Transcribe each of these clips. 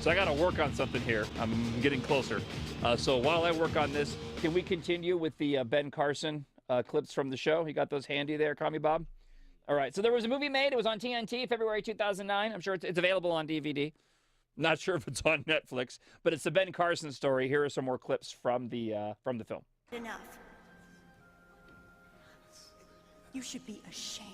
So I got to work on something here. I'm getting closer. So while I work on this, can we continue with the Ben Carson clips from the show? You got those handy there, Call Me Bob? All right. So there was a movie made. It was on TNT, February 2009. I'm sure it's available on DVD. Not sure if it's on Netflix, but it's the Ben Carson story. Here are some more clips from the film. Enough. You should be ashamed.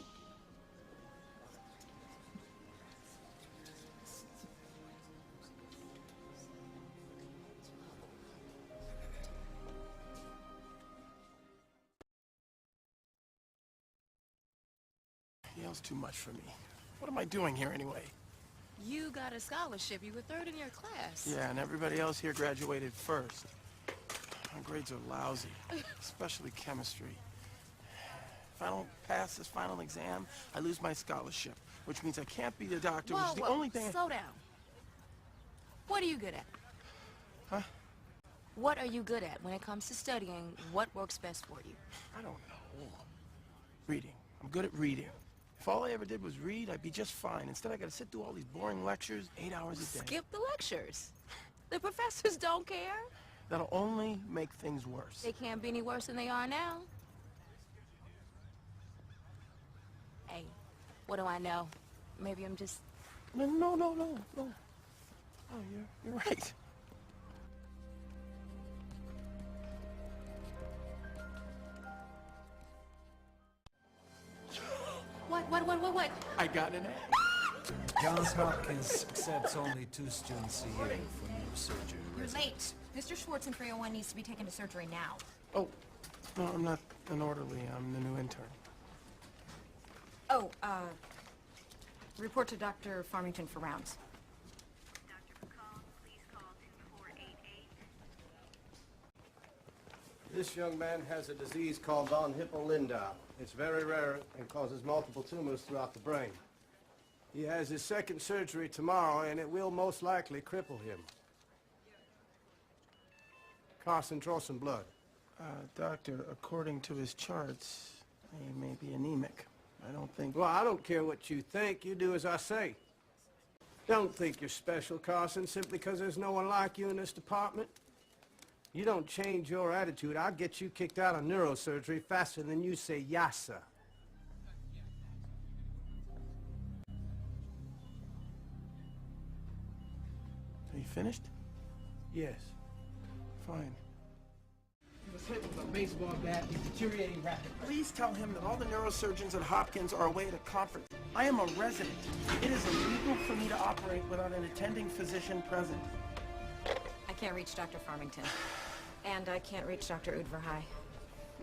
Yale's too much for me. What am I doing here anyway? You got a scholarship. You were third in your class. Yeah, and everybody else here graduated first. My grades are lousy, especially chemistry. If I don't pass this final exam, I lose my scholarship, which means I can't be the doctor, which is the only thing. Slow down. What are you good at? Huh? What are you good at when it comes to studying? What works best for you? I don't know. Reading. I'm good at reading. If all I ever did was read, I'd be just fine. Instead, I gotta sit through all these boring lectures, 8 hours a day. Skip the lectures. The professors don't care. That'll only make things worse. They can't be any worse than they are now. Hey, what do I know? Maybe I'm just... No. Oh, you're right. What? I got an A. Johns Hopkins accepts only 2 students a year for neurosurgery. You're late. Mr. Schwartz in 301 needs to be taken to surgery now. Oh, no, I'm not an orderly. I'm the new intern. Oh, report to Dr. Farmington for rounds. Dr. McCall, please call 2488. This young man has a disease called von Hippel-Lindau. It's very rare and causes multiple tumors throughout the brain. He has his second surgery tomorrow, and it will most likely cripple him. Carson, draw some blood. Doctor, according to his charts, he may be anemic. I don't think... Well, I don't care what you think. You do as I say. Don't think you're special, Carson, simply because there's no one like you in this department. You don't change your attitude, I'll get you kicked out of neurosurgery faster than you say yassa. Are you finished? Yes. Fine. He was hit with a baseball bat. He's deteriorating rapidly. Please tell him that all the neurosurgeons at Hopkins are away at a conference. I am a resident. It is illegal for me to operate without an attending physician present. I can't reach Dr. Farmington. And I can't reach Dr. Udvarhai.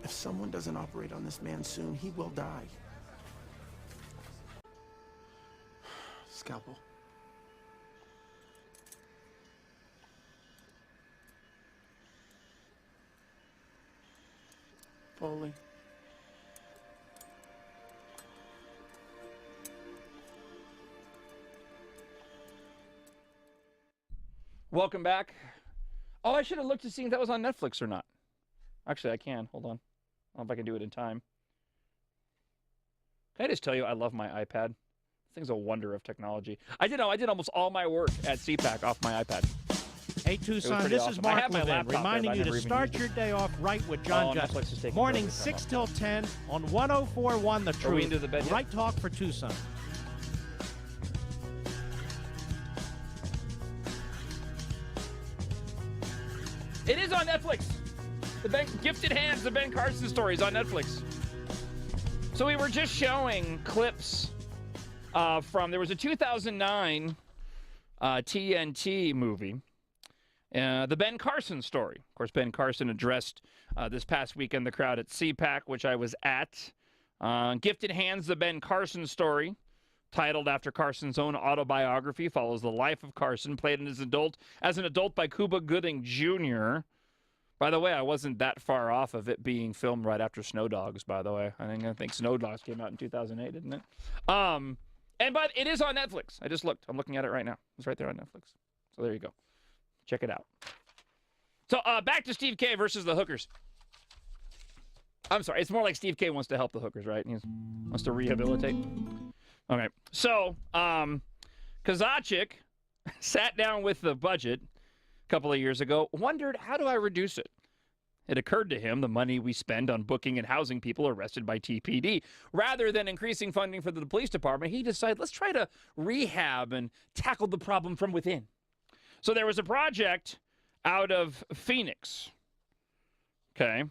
If someone doesn't operate on this man soon, he will die. Scalpel. Foley. Welcome back. Oh, I should have looked to see if that was on Netflix or not. Actually, I can. Hold on. I don't know if I can do it in time. Can I just tell you, I love my iPad. This thing's a wonder of technology. I did almost all my work at C-PAC off my iPad. Hey, Tucson, this is Mark Levin, reminding you to start your day off right with John Justice. Morning 6 till 10 on 104.1 The Truth. Right talk for Tucson. It is on Netflix. Gifted Hands, the Ben Carson Story is on Netflix. So we were just showing clips there was a 2009 TNT movie, the Ben Carson Story. Of course, Ben Carson addressed this past weekend the crowd at CPAC, which I was at. Gifted Hands, the Ben Carson Story, titled after Carson's own autobiography, follows the life of Carson, played as an adult by Cuba Gooding Jr. By the way, I wasn't that far off of it being filmed right after Snow Dogs, by the way. I think Snow Dogs came out in 2008, didn't it? But it is on Netflix. I just looked. I'm looking at it right now. It's right there on Netflix. So there you go. Check it out. So back to Steve K versus the hookers. I'm sorry. It's more like Steve K wants to help the hookers, right? He wants to rehabilitate. Okay. So Kozacic sat down with the budget a couple of years ago, wondered, how do I reduce it? It occurred to him the money we spend on booking and housing people arrested by TPD. Rather than increasing funding for the police department, he decided, let's try to rehab and tackle the problem from within. So there was a project out of Phoenix. Okay.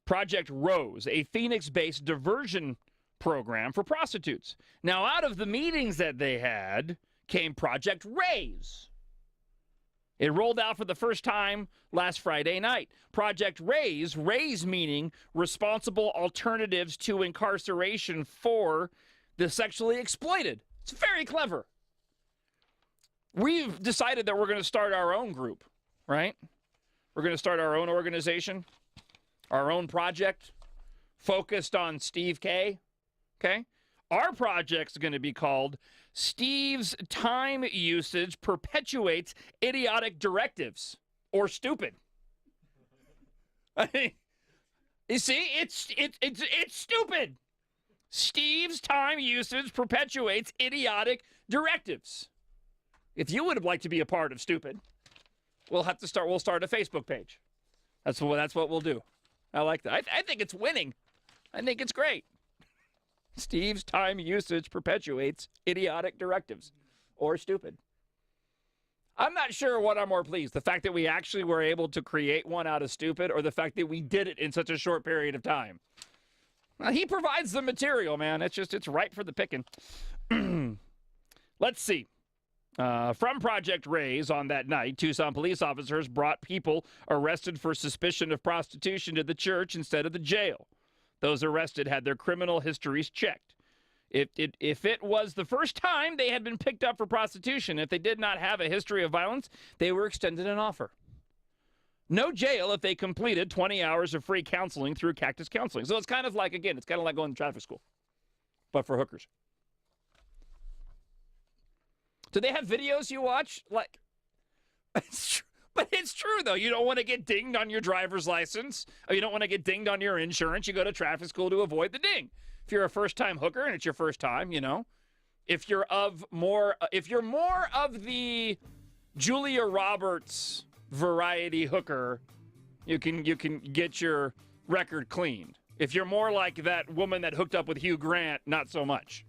Project Rose, a Phoenix-based diversion program for prostitutes. Now, out of the meetings that they had came Project Raise. It rolled out for the first time last Friday night. Project Raise meaning responsible alternatives to incarceration for the sexually exploited. It's very clever. We've decided that we're going to start our own group, right? We're going to start our own organization, our own project, focused on Steve K. Okay? Our project's going to be called Steve's Time Usage Perpetuates Idiotic Directives, or stupid. I mean, you see, it's stupid. Steve's time usage perpetuates idiotic directives. If you would have liked to be a part of stupid, we'll start a Facebook page. That's what we'll do. I like that. I think it's winning. I think it's great. Steve's time usage perpetuates idiotic directives, or stupid. I'm not sure what I'm more pleased, the fact that we actually were able to create one out of stupid, or the fact that we did it in such a short period of time. Now, he provides the material, man. It's ripe for the picking. Let's see. From Project Raise on that night, Tucson police officers brought people arrested for suspicion of prostitution to the church instead of the jail. Those arrested had their criminal histories checked. If it was the first time they had been picked up for prostitution, if they did not have a history of violence, they were extended an offer. No jail if they completed 20 hours of free counseling through Cactus Counseling. So it's kind of like, again, it's kind of like going to traffic school, but for hookers. Do they have videos you watch? Like, but it's true, though. You don't want to get dinged on your driver's license, or you don't want to get dinged on your insurance. You go to traffic school to avoid the ding. If you're a first-time hooker and it's your first time, you know, if you're more of the Julia Roberts variety hooker, you can get your record cleaned. If you're more like that woman that hooked up with Hugh Grant, not so much.